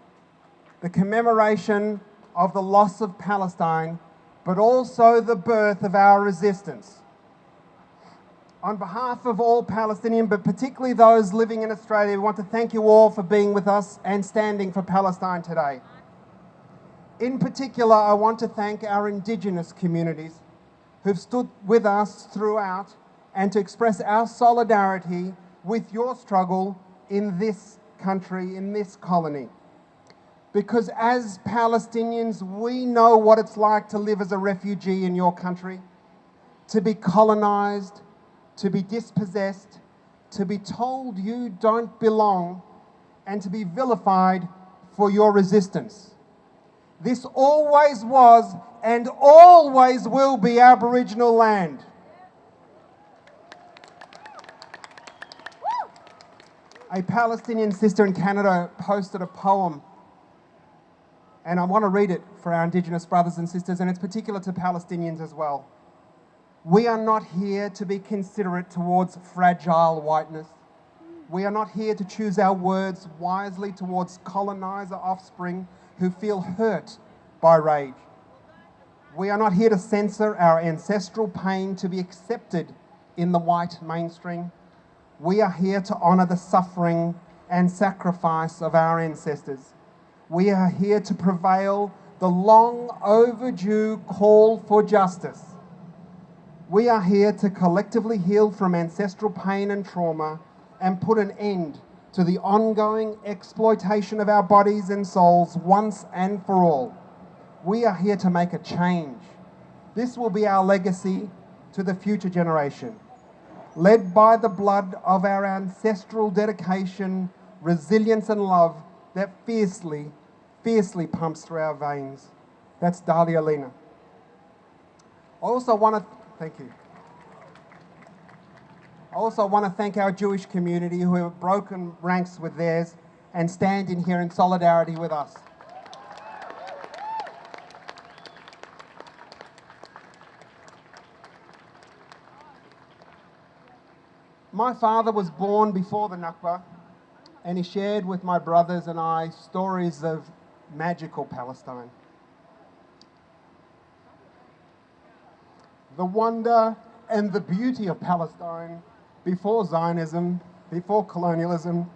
The commemoration of the loss of Palestine, but also the birth of our resistance. On behalf of all Palestinian, but particularly those living in Australia, we want to thank you all for being with us and standing for Palestine today. In particular, I want to thank our Indigenous communities who've stood with us throughout and to express our solidarity with your struggle in this country, in this colony. Because as Palestinians, we know what it's like to live as a refugee in your country, to be colonized, to be dispossessed, to be told you don't belong, and to be vilified for your resistance. This always was and always will be Aboriginal land. A Palestinian sister in Canada posted a poem, and I want to read it for our Indigenous brothers and sisters, and it's particular to Palestinians as well. We are not here to be considerate towards fragile whiteness. We are not here to choose our words wisely towards colonizer offspring who feel hurt by rage. We are not here to censor our ancestral pain to be accepted in the white mainstream. We are here to honour the suffering and sacrifice of our ancestors. We are here to prevail the long overdue call for justice. We are here to collectively heal from ancestral pain and trauma and put an end to the ongoing exploitation of our bodies and souls once and for all. We are here to make a change. This will be our legacy to the future generation. Led by the blood of our ancestral dedication, resilience and love that fiercely pumps through our veins. That's Dalia Lena. I also want to thank our Jewish community who have broken ranks with theirs and stand in here in solidarity with us. My father was born before the Nakba, and he shared with my brothers and I stories of magical Palestine. The wonder and the beauty of Palestine before Zionism, before colonialism.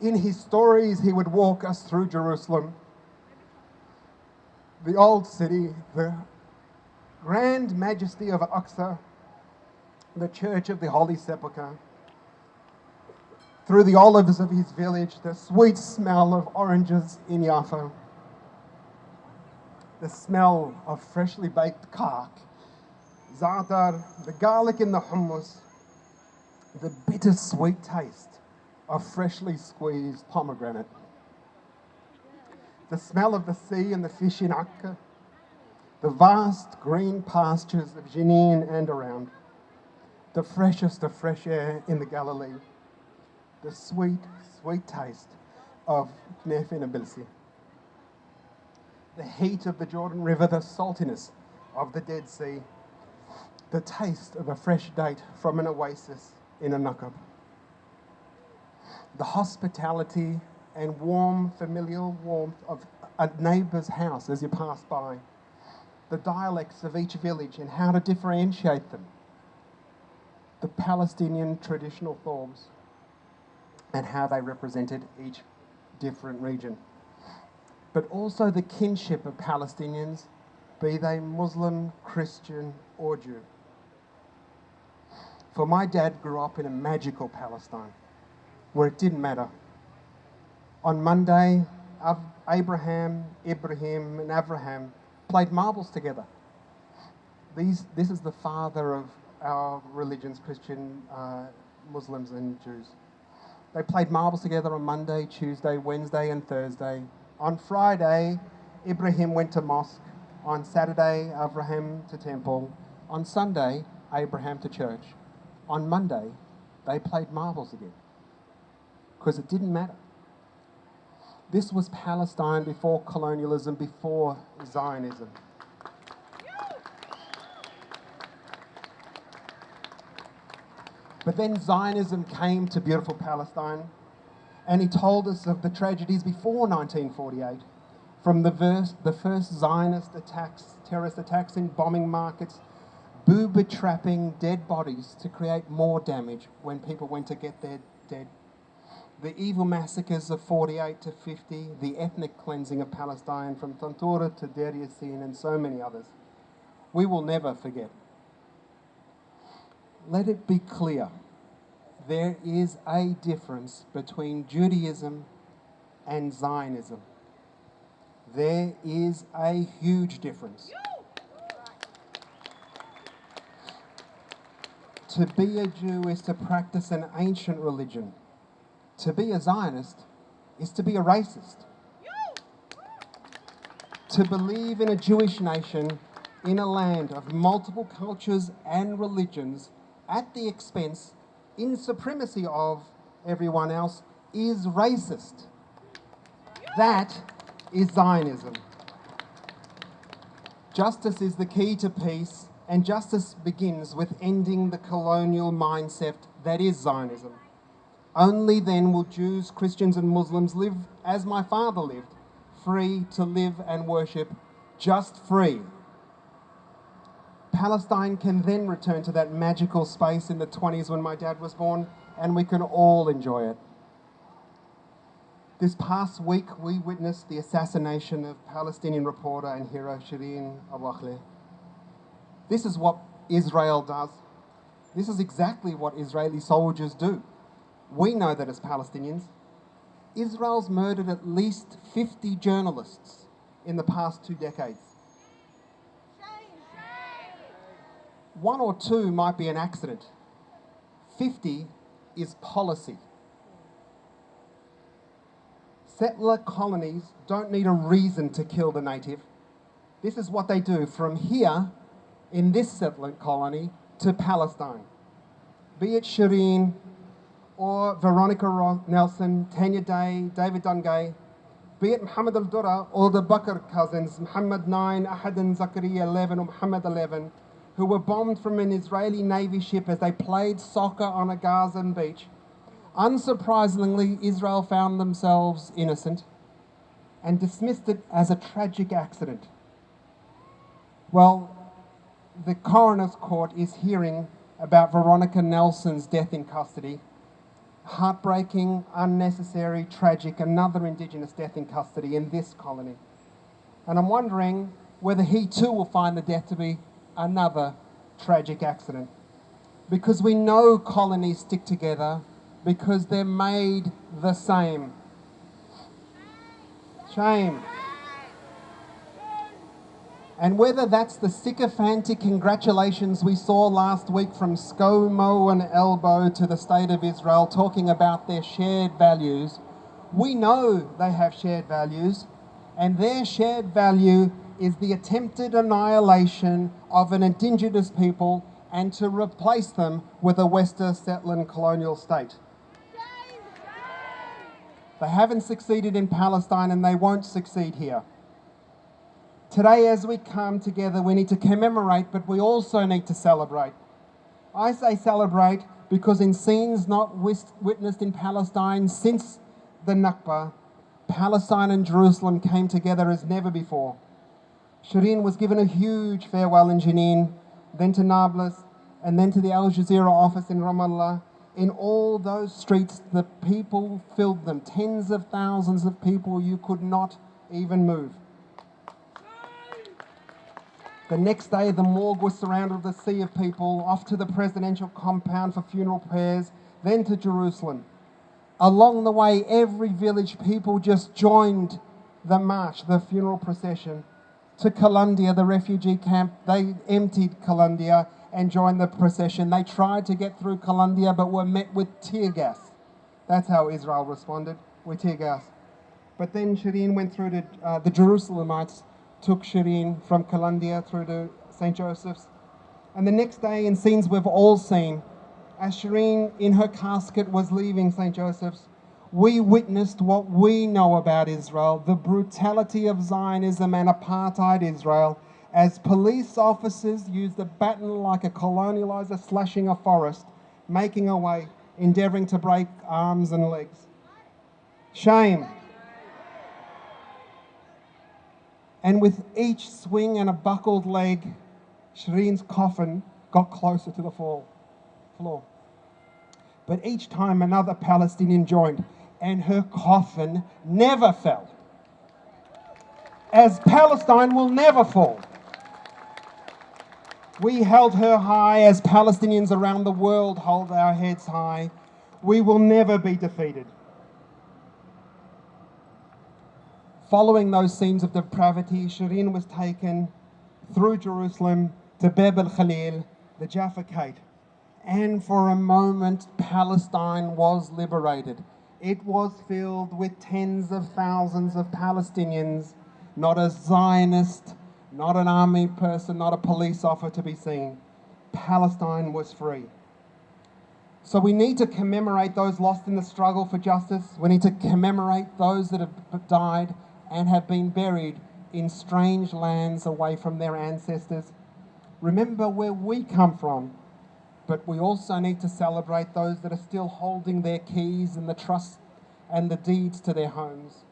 In his stories, he would walk us through Jerusalem, the old city, the grand majesty of Al-Aqsa, the Church of the Holy Sepulchre, through the olives of his village, the sweet smell of oranges in Jaffa, the smell of freshly baked kak, za'atar, the garlic in the hummus, the bittersweet taste of freshly squeezed pomegranate, the smell of the sea and the fish in Akka, the vast green pastures of Jenin and around, the freshest of fresh air in the Galilee, the sweet, sweet taste of Knef in Abilsi, the heat of the Jordan River, the saltiness of the Dead Sea, the taste of a fresh date from an oasis in a Nakba, the hospitality and warm, familial warmth of a neighbour's house as you pass by, the dialects of each village and how to differentiate them, the Palestinian traditional forms and how they represented each different region, but also the kinship of Palestinians, be they Muslim, Christian or Jew. For my dad grew up in a magical Palestine where it didn't matter. On Monday, Abraham, Ibrahim and Avraham played marbles together. This is the father of our religions, Christian, Muslims and Jews. They played marbles together on Monday, Tuesday, Wednesday and Thursday. On Friday, Ibrahim went to mosque. On Saturday, Avraham to temple. On Sunday, Abraham to church. On Monday, they played marbles again because it didn't matter. This was Palestine before colonialism, before Zionism. But then Zionism came to beautiful Palestine, and he told us of the tragedies before 1948, from the first Zionist attacks, terrorist attacks in bombing markets, booby trapping dead bodies to create more damage when people went to get their dead. The evil massacres of 48 to 50, the ethnic cleansing of Palestine from Tantura to Deir Yassin and so many others. We will never forget. Let it be clear, there is a difference between Judaism and Zionism. There is a huge difference. To be a Jew is to practice an ancient religion. To be a Zionist is to be a racist. To believe in a Jewish nation in a land of multiple cultures and religions at the expense, in supremacy of everyone else, is racist. That is Zionism. Justice is the key to peace, and justice begins with ending the colonial mindset that is Zionism. Only then will Jews, Christians and Muslims live as my father lived, free to live and worship, just free. Palestine can then return to that magical space in the 20s when my dad was born, and we can all enjoy it. This past week, we witnessed the assassination of Palestinian reporter and hero Shireen Abu Akleh. This is what Israel does. This is exactly what Israeli soldiers do. We know that as Palestinians. Israel's murdered at least 50 journalists in the past 2 decades. One or two might be an accident. 50 is policy. Settler colonies don't need a reason to kill the native. This is what they do from here, in this settlement colony, to Palestine. Be it Shireen or Veronica Nelson, Tanya Day, David Dungay, be it Muhammad al-Dura or the Bakr cousins, Muhammad 9, Ahad and Zakaria 11 or Muhammad 11, who were bombed from an Israeli Navy ship as they played soccer on a Gazan beach. Unsurprisingly, Israel found themselves innocent and dismissed it as a tragic accident. Well, the coroner's court is hearing about Veronica Nelson's death in custody. Heartbreaking, unnecessary, tragic, another Indigenous death in custody in this colony. And I'm wondering whether he too will find the death to be another tragic accident. Because we know colonies stick together because they're made the same. Shame. And whether that's the sycophantic congratulations we saw last week from ScoMo and Elbow to the State of Israel talking about their shared values, we know they have shared values, and their shared value is the attempted annihilation of an indigenous people and to replace them with a Western settler colonial state. They haven't succeeded in Palestine and they won't succeed here. Today, as we come together, we need to commemorate, but we also need to celebrate. I say celebrate because in scenes not witnessed in Palestine since the Nakba, Palestine and Jerusalem came together as never before. Shireen was given a huge farewell in Jenin, then to Nablus, and then to the Al Jazeera office in Ramallah. In all those streets, the people filled them. Tens of thousands of people, you could not even move. The next day, the morgue was surrounded with a sea of people, off to the presidential compound for funeral prayers, then to Jerusalem. Along the way, every village, people just joined the march, the funeral procession. To Kalandia, the refugee camp, they emptied Kalandia and joined the procession. They tried to get through Kalandia, but were met with tear gas. That's how Israel responded, with tear gas. But then Shireen went through to the Jerusalemites, took Shireen from Kalandia through to St. Joseph's. And the next day, in scenes we've all seen, as Shireen in her casket was leaving St. Joseph's, we witnessed what we know about Israel, the brutality of Zionism and apartheid Israel, as police officers used a baton like a colonializer slashing a forest, making away, endeavouring to break arms and legs. Shame. And with each swing and a buckled leg, Shireen's coffin got closer to the floor. But each time another Palestinian joined, and her coffin never fell. As Palestine will never fall. We held her high as Palestinians around the world hold our heads high. We will never be defeated. Following those scenes of depravity, Shireen was taken through Jerusalem to Bab al-Khalil, the Jaffa Gate. and for a moment Palestine was liberated. It was filled with tens of thousands of Palestinians, not a Zionist, not an army person, not a police officer to be seen. Palestine was free. So we need to commemorate those lost in the struggle for justice. We need to commemorate those that have died and have been buried in strange lands away from their ancestors. Remember where we come from, but we also need to celebrate those that are still holding their keys and the trust and the deeds to their homes.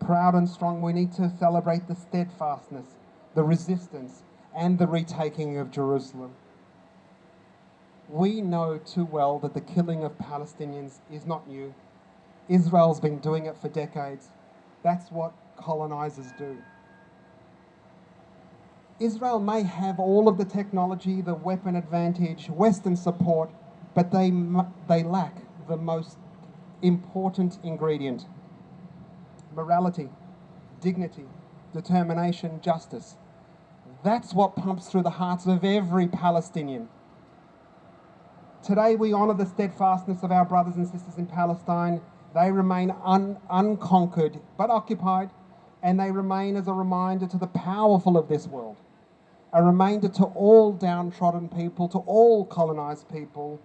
Proud and strong, we need to celebrate the steadfastness, the resistance, and the retaking of Jerusalem. We know too well that the killing of Palestinians is not new. Israel's been doing it for decades. That's what colonizers do. Israel may have all of the technology, the weapon advantage, Western support, but they lack the most important ingredient: morality, dignity, determination, justice. That's what pumps through the hearts of every Palestinian. Today we honour the steadfastness of our brothers and sisters in Palestine. They remain unconquered but occupied, and they remain as a reminder to the powerful of this world, a reminder to all downtrodden people, to all colonised people,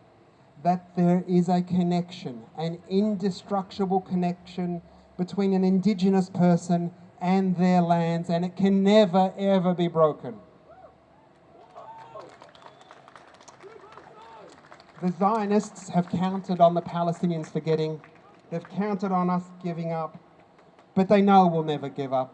that there is a connection, an indestructible connection between an Indigenous person and their lands, and it can never, ever be broken. The Zionists have counted on the Palestinians forgetting. They've counted on us giving up, but they know we'll never give up.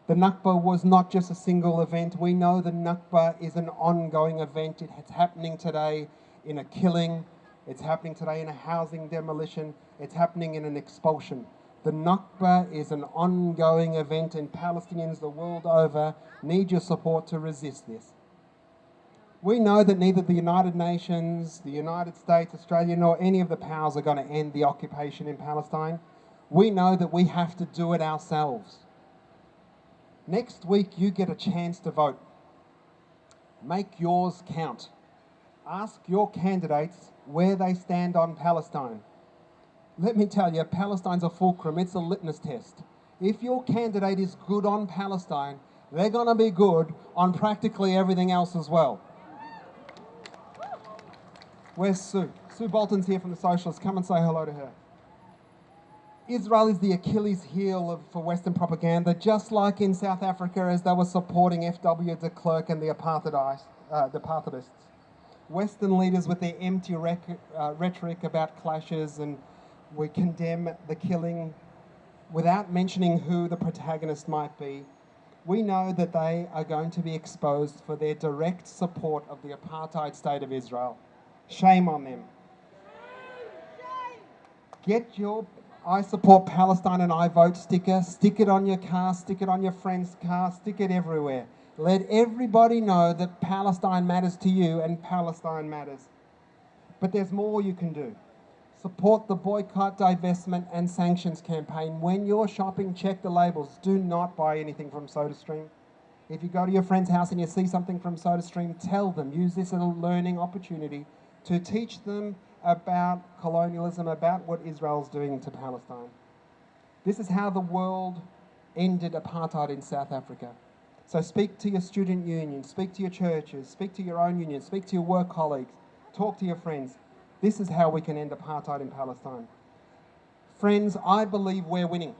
The Nakba was not just a single event. We know the Nakba is an ongoing event. It's happening today in a killing. It's happening today in a housing demolition. It's happening in an expulsion. The Nakba is an ongoing event, and Palestinians the world over need your support to resist this. We know that neither the United Nations, the United States, Australia, nor any of the powers are going to end the occupation in Palestine. We know that we have to do it ourselves. Next week, you get a chance to vote. Make yours count. Ask your candidates where they stand on Palestine. Let me tell you, Palestine's a fulcrum. It's a litmus test. If your candidate is good on Palestine, they're going to be good on practically everything else as well. Where's Sue? Sue Bolton's here from the Socialists. Come and say hello to her. Israel is the Achilles heel for Western propaganda, just like in South Africa as they were supporting F.W. de Klerk and the apartheidists. Western leaders with their empty rhetoric about clashes, and we condemn the killing without mentioning who the protagonist might be. We know that they are going to be exposed for their direct support of the apartheid state of Israel. Shame on them. Get your I support Palestine and I vote sticker, stick it on your car, stick it on your friend's car, stick it everywhere. Let everybody know that Palestine matters to you and Palestine matters. But there's more you can do. Support the boycott, divestment and sanctions campaign. When you're shopping, check the labels. Do not buy anything from SodaStream. If you go to your friend's house and you see something from SodaStream, tell them. Use this as a learning opportunity to teach them about colonialism, about what Israel's doing to Palestine. This is how the world ended apartheid in South Africa. So speak to your student union, speak to your churches, speak to your own union, speak to your work colleagues, talk to your friends. This is how we can end apartheid in Palestine. Friends, I believe we're winning.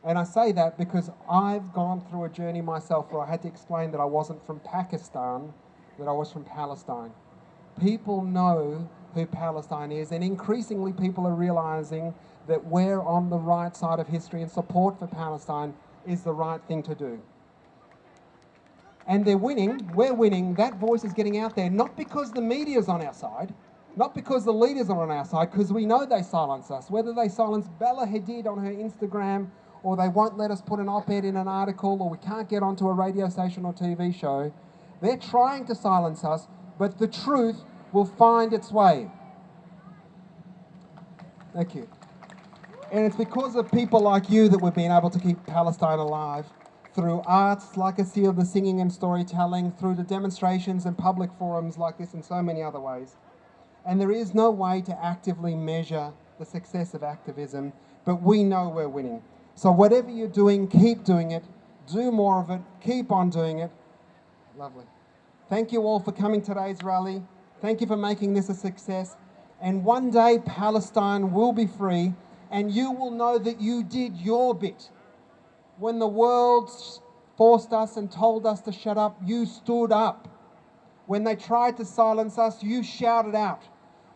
And I say that because I've gone through a journey myself where I had to explain that I wasn't from Pakistan, that I was from Palestine. People know who Palestine is, and increasingly people are realizing that we're on the right side of history and support for Palestine is the right thing to do. And they're winning, we're winning, that voice is getting out there, not because the media's on our side, not because the leaders are on our side, because we know they silence us. Whether they silence Bella Hadid on her Instagram, or they won't let us put an op-ed in an article, or we can't get onto a radio station or TV show, they're trying to silence us, but the truth will find its way. Thank you. And it's because of people like you that we've been able to keep Palestine alive, through arts like Asil, the singing and storytelling, through the demonstrations and public forums like this, and so many other ways. and there is no way to actively measure the success of activism, but we know we're winning. So whatever you're doing, keep doing it, do more of it, keep on doing it. Lovely. Thank you all for coming to today's rally. Thank you for making this a success. And one day Palestine will be free, and you will know that you did your bit. When the world forced us and told us to shut up, you stood up. When they tried to silence us, you shouted out.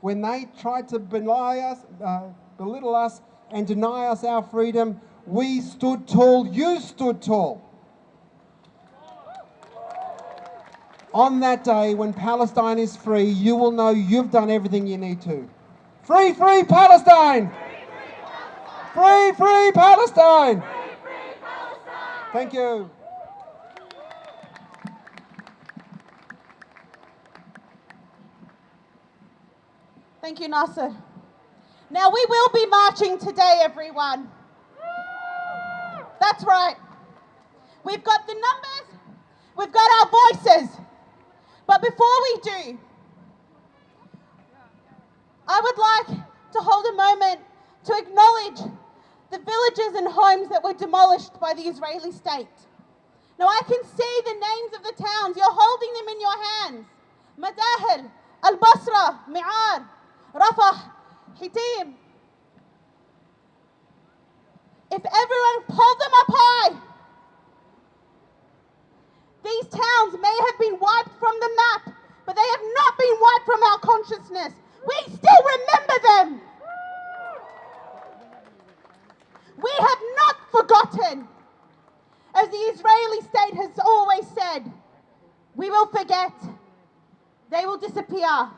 When they tried to belittle us and deny us our freedom, we stood tall, you stood tall. On that day, when Palestine is free, you will know you've done everything you need to. Free, free Palestine! Free, free Palestine! Thank you. Thank you, Nasser. Now we will be marching today, everyone. That's right. We've got the numbers, we've got our voices. But before we do, I would like to hold a moment to acknowledge the villages and homes that were demolished by the Israeli state. Now I can see the names of the towns. You're holding them in your hands. Madahil, Al-Basra, Mi'ar, Rafah, Hitim. If everyone pulled them up high, these towns may have been wiped from the map, but they have not been wiped from our consciousness. We still remember them. We have not forgotten. As the Israeli state has always said, we will forget, they will disappear.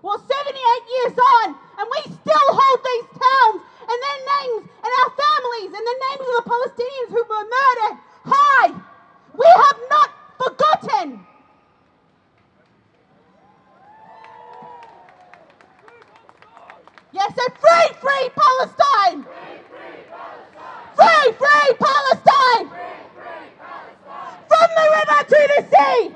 Well, 78 years on, and we still hold these towns and their names and our families and the names of the Palestinians who were murdered high. We have not forgotten. Yes, so free, free Palestine! Free, free Palestine! From the river to the sea!